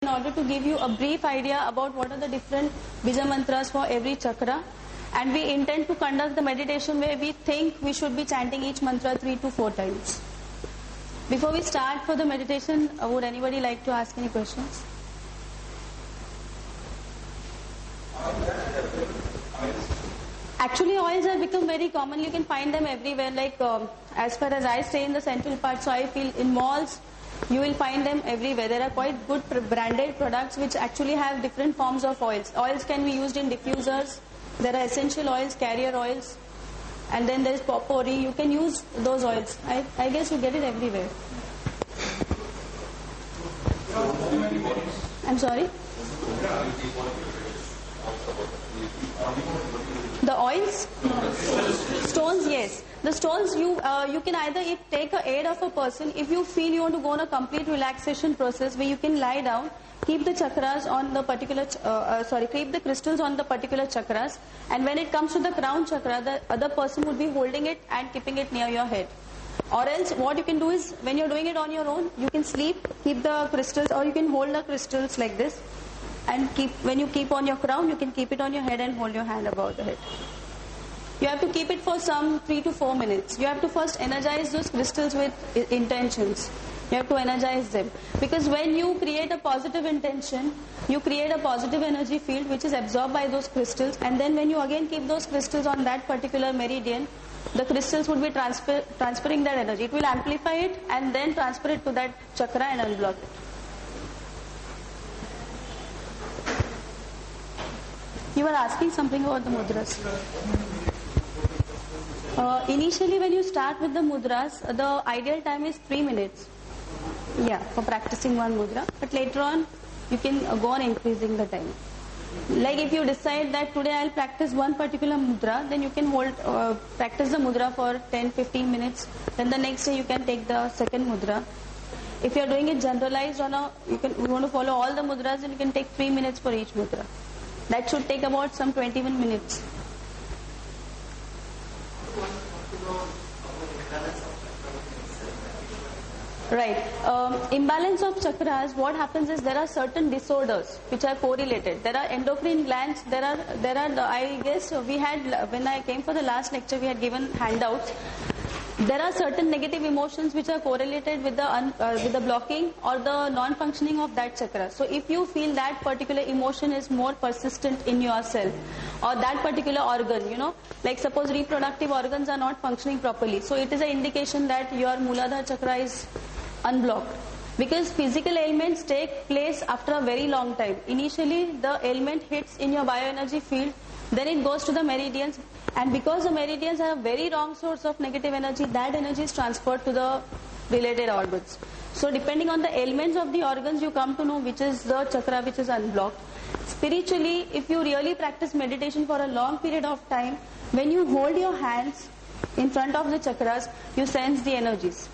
in order to give you a brief idea about what are the different Bija mantras for every chakra. And we intend to conduct the meditation where we think we should be chanting each mantra 3 to 4 times. Before we start for the meditation, would anybody like to ask any questions? Actually, oils have become very common. You can find them everywhere. Like as far as I stay in the central part, so I feel in malls, you will find them everywhere. There are quite good branded products which actually have different forms of oils. Oils can be used in diffusers. There are essential oils, carrier oils, and then there is potpourri. You can use those oils. I guess you get it everywhere. I'm sorry? The oils? Stones, yes. The stones, you can either take a aid of a person. If you feel you want to go on a complete relaxation process where you can lie down, keep the chakras on the particular, keep the crystals on the particular chakras, and when it comes to the crown chakra, the other person would be holding it and keeping it near your head. Or else what you can do is, when you're doing it on your own, you can sleep, keep the crystals, or you can hold the crystals like this, and when you keep on your crown, you can keep it on your head and hold your hand above the head. You have to keep it for some 3 to 4 minutes. You have to first energize those crystals with intentions. You have to energize them. Because when you create a positive intention, you create a positive energy field which is absorbed by those crystals, and then when you again keep those crystals on that particular meridian, the crystals would be transferring that energy. It will amplify it and then transfer it to that chakra and unblock it. You were asking something about the mudras. Initially when you start with the mudras, the ideal time is 3 minutes. Yeah, for practicing one mudra. But later on, you can go on increasing the time. Like if you decide that today I'll practice one particular mudra, then you can practice the mudra for 10-15 minutes. Then the next day you can take the second mudra. If you are doing it generalized you want to follow all the mudras, then you can take 3 minutes for each mudra. That should take about some 21 minutes. Right. Imbalance of chakras, what happens is there are certain disorders which are correlated. There are endocrine glands, I guess we had, when I came for the last lecture, we had given handouts. There are certain negative emotions which are correlated with the blocking or the non-functioning of that chakra. So if you feel that particular emotion is more persistent in yourself, or that particular organ, like suppose reproductive organs are not functioning properly, so it is an indication that your Mooladhara chakra is unblocked. Because physical ailments take place after a very long time. Initially the ailment hits in your bioenergy field, then it goes to the meridians, and because the meridians are a very wrong source of negative energy, that energy is transferred to the related organs. So depending on the ailments of the organs, you come to know which is the chakra which is unblocked. Spiritually, if you really practice meditation for a long period of time, when you hold your hands in front of the chakras, you sense the energies.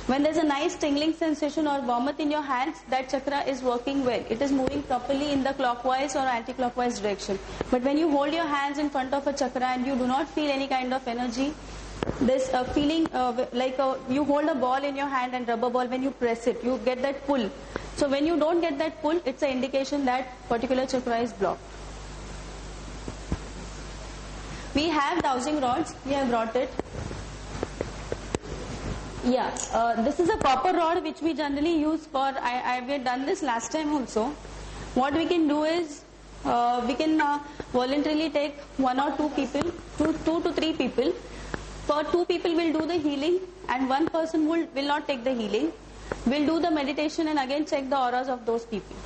When there's a nice tingling sensation or warmth in your hands, that chakra is working well. It is moving properly in the clockwise or anti-clockwise direction. But when you hold your hands in front of a chakra and you do not feel any kind of energy, this feeling you hold a ball in your hand and rubber ball, when you press it, you get that pull. So when you don't get that pull, it's an indication that particular chakra is blocked. We have dowsing rods. We have brought it. Yeah, this is a copper rod which we generally use for, we had done this last time also. What we can do is, we can voluntarily take 1 or 2 people, 2 to 3 people. For 2 people we'll do the healing, and 1 person will not take the healing. We'll do the meditation and again check the auras of those people.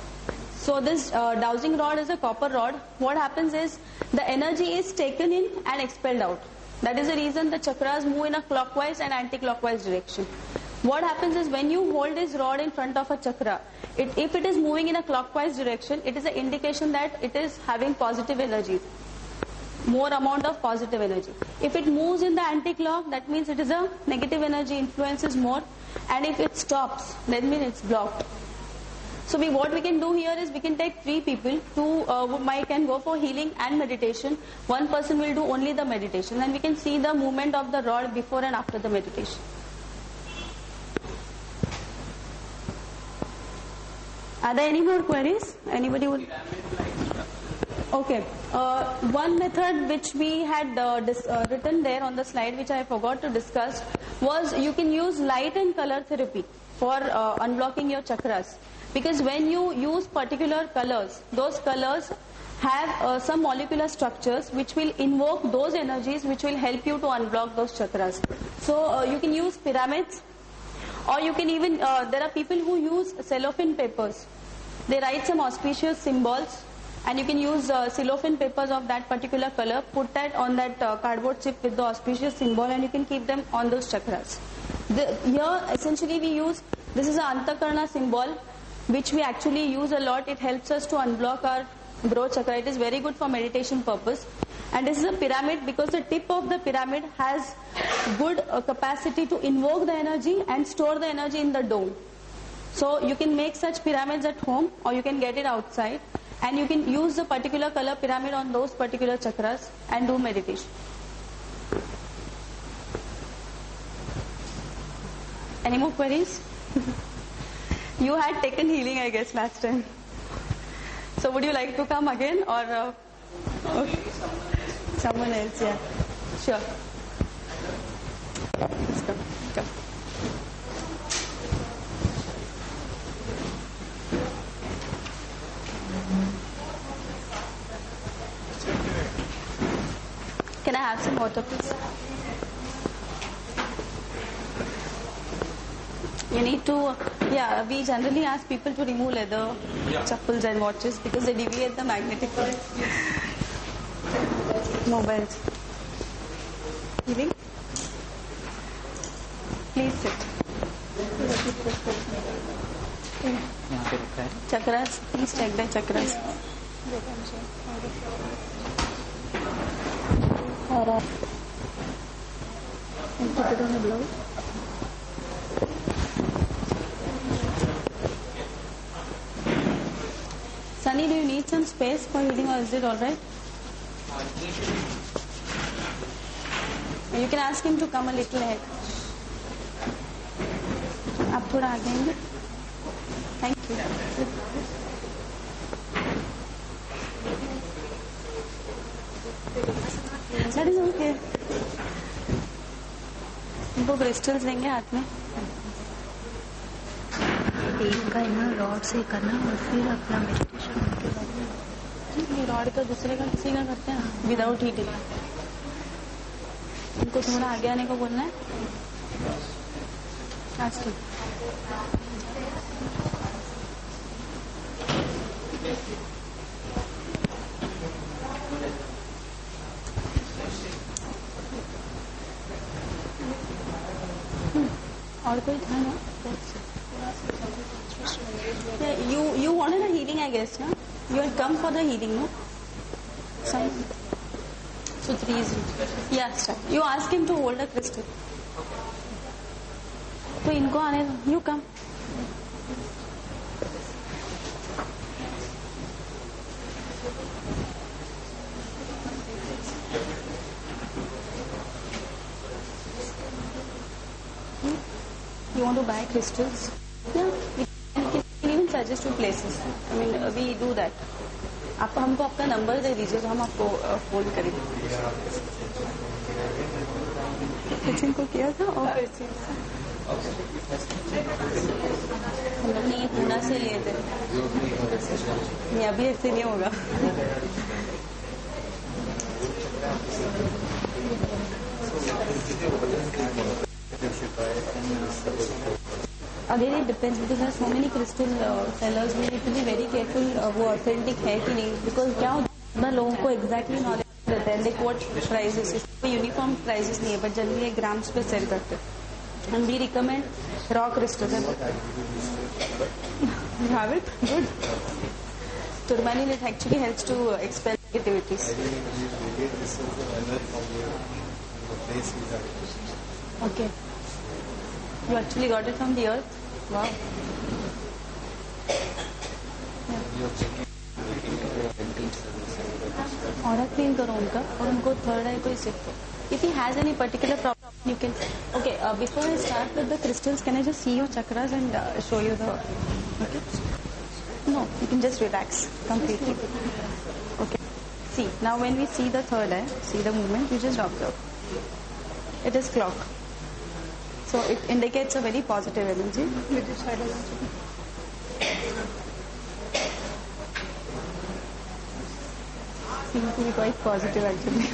So this dowsing rod is a copper rod. What happens is, the energy is taken in and expelled out. That is the reason the chakras move in a clockwise and anti-clockwise direction. What happens is, when you hold this rod in front of a chakra, if it is moving in a clockwise direction, it is an indication that it is having positive energy, more amount of positive energy. If it moves in the anti-clock, that means it is a negative energy influence is more, and if it stops, that means it's blocked. So what we can do here is, we can take 3 people, 2 can go for healing and meditation, 1 person will do only the meditation, and we can see the movement of the rod before and after the meditation. Are there any more queries? Anybody would? Okay. One method which we had written there on the slide, which I forgot to discuss, was you can use light and color therapy for unblocking your chakras. Because when you use particular colors, those colors have some molecular structures which will invoke those energies which will help you to unblock those chakras. So you can use pyramids, or you can even, there are people who use cellophane papers. They write some auspicious symbols, and you can use cellophane papers of that particular color, put that on that cardboard chip with the auspicious symbol, and you can keep them on those chakras. Here essentially we use, this is an Antakarna symbol which we actually use a lot. It helps us to unblock our Bro chakra. It is very good for meditation purpose. And this is a pyramid because the tip of the pyramid has good capacity to invoke the energy and store the energy in the dome. So you can make such pyramids at home, or you can get it outside, and you can use the particular color pyramid on those particular chakras and do meditation. Any more queries? You had taken healing, I guess, last time. So would you like to come again, or okay. Someone else? Yeah, sure. Let's go. Come. Can I have some water, please? You need to, yeah, we generally ask people to remove leather, chappals and watches because they deviate the magnetic field. Mobiles. Healing? Please sit. Chakras, please check the chakras. And put it on the blouse. Sunny, do you need some space for healing, or is it alright? You can ask him to come a little ahead. आप थोड़ा आगे आएंगे? Thank you. That is okay. उनको crystals देंगे हाथ में. एक का ना रॉड से करना और फिर अपना मेडिटेशन के बाद ये रॉड का दूसरे का किसी का करते हैं विदाउट हीटिंग. उनको थोड़ा आगे आने को बोलना है. आज ठीक. और कोई था ना? Yeah, you wanted a healing, I guess, no? You had come for the healing, no? Some. So 3 is. Yeah, start. You ask him to hold a crystal. तो इनको आने दो. You come. You want to buy crystals? Yeah, we can even suggest you places. I mean, we do that. आप हमको अपना number दे दीजिए तो हम आपको फोन करेंगे. किसी को किया था और हम लोग ने ये पूना से लिए थे. नहीं, अभी ऐसे नहीं होगा. Again, it depends because there are so many crystal sellers. We need to be very careful वो authentic है कि नहीं, because क्या होता है लोगों को exactly knowledge रहता है. They quote prices. इसमें uniform prices नहीं है, but generally grams पे sell करते हैं. And we recommend raw crystals. You have it? Good. Turmalin, it actually helps to expel negativities. Okay. You actually got it from the earth? Wow. और clean करो उनका और उनको थर्ड आई को सिर्फ. If he has any particular problem, you can. Okay, before I start with the crystals, can I just see your chakras and show you the. Okay. No, you can just relax completely. Okay. See, now when we see the third eye, see the movement, you just observe. It is clock. So it indicates a very positive energy. Seems to be quite positive actually.